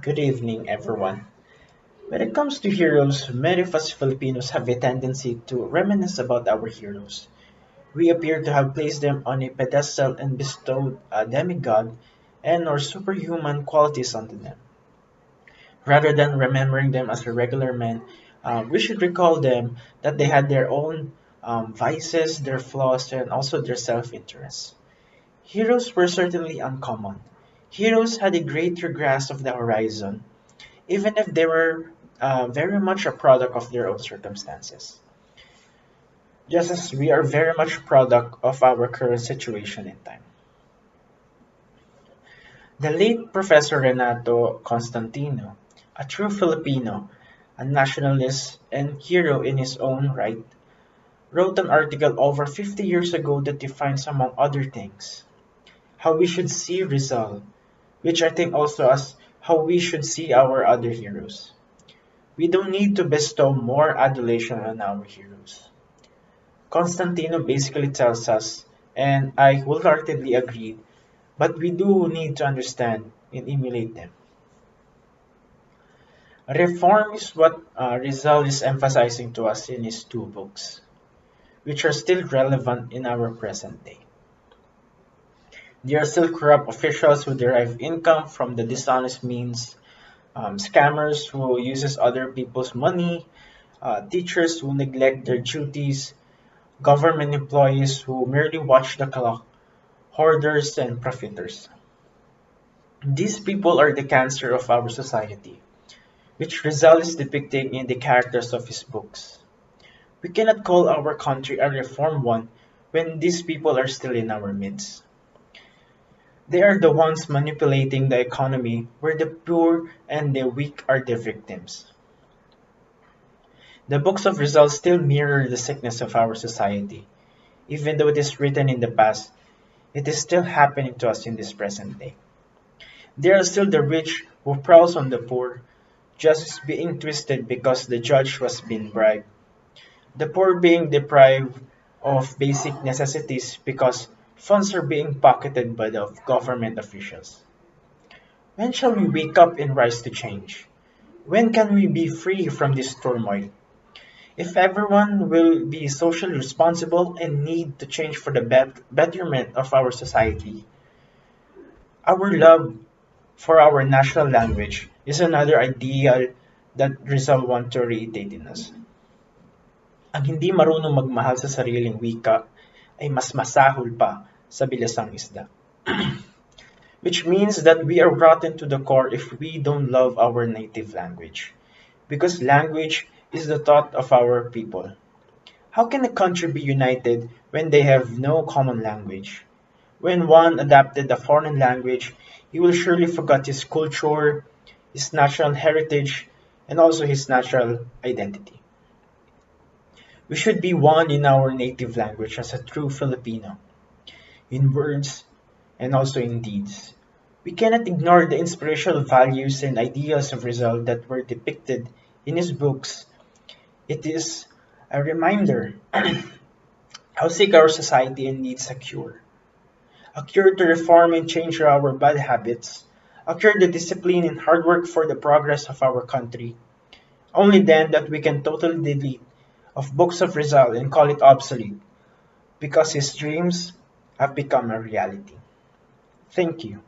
Good evening, everyone. When it comes to heroes, many of us Filipinos have a tendency to reminisce about our heroes. We appear to have placed them on a pedestal and bestowed a demigod and or superhuman qualities onto them. Rather than remembering them as a regular men, we should recall them that they had their own vices, their flaws, and also their self-interest. Heroes were certainly uncommon. Heroes had a greater grasp of the horizon, even if they were very much a product of their own circumstances. Just as we are very much a product of our current situation in time. The late Professor Renato Constantino, a true Filipino, a nationalist and hero in his own right, wrote an article over 50 years ago that defines, among other things, how we should see Rizal, which I think also as how we should see our other heroes. We don't need to bestow more adulation on our heroes. Constantino basically tells us, and I wholeheartedly agree, but we do need to understand and emulate them. Reform is what Rizal is emphasizing to us in his two books, which are still relevant in our present day. There are still corrupt officials who derive income from the dishonest means, scammers who uses other people's money, teachers who neglect their duties, government employees who merely watch the clock, hoarders and profiteers. These people are the cancer of our society, which Rizal is depicting in the characters of his books. We cannot call our country a reformed one when these people are still in our midst. They are the ones manipulating the economy where the poor and the weak are the victims. The books of Rizal still mirror the sickness of our society. Even though it is written in the past, it is still happening to us in this present day. There are still the rich who prowls on the poor, justice being twisted because the judge was being bribed, the poor being deprived of basic necessities because funds are being pocketed by the government officials. When shall we wake up and rise to change? When can we be free from this turmoil? If everyone will be socially responsible and need to change for the betterment of our society, our love for our national language is another ideal that Rizal want to reiterate in us. Ang hindi marunong magmahal sa sariling wika ay mas masahol pa sa bilasang isda. Which means that we are rotten to the core if we don't love our native language. Because language is the thought of our people. How can a country be united when they have no common language? When one adapted a foreign language, he will surely forget his culture, his national heritage, and also his natural identity. We should be one in our native language as a true Filipino, in words and also in deeds. We cannot ignore the inspirational values and ideals of Rizal that were depicted in his books. It is a reminder how sick our society and needs a cure. A cure to reform and change our bad habits. A cure to discipline and hard work for the progress of our country. Only then that we can totally delete of books of Rizal and call it obsolete because his dreams have become a reality. Thank you.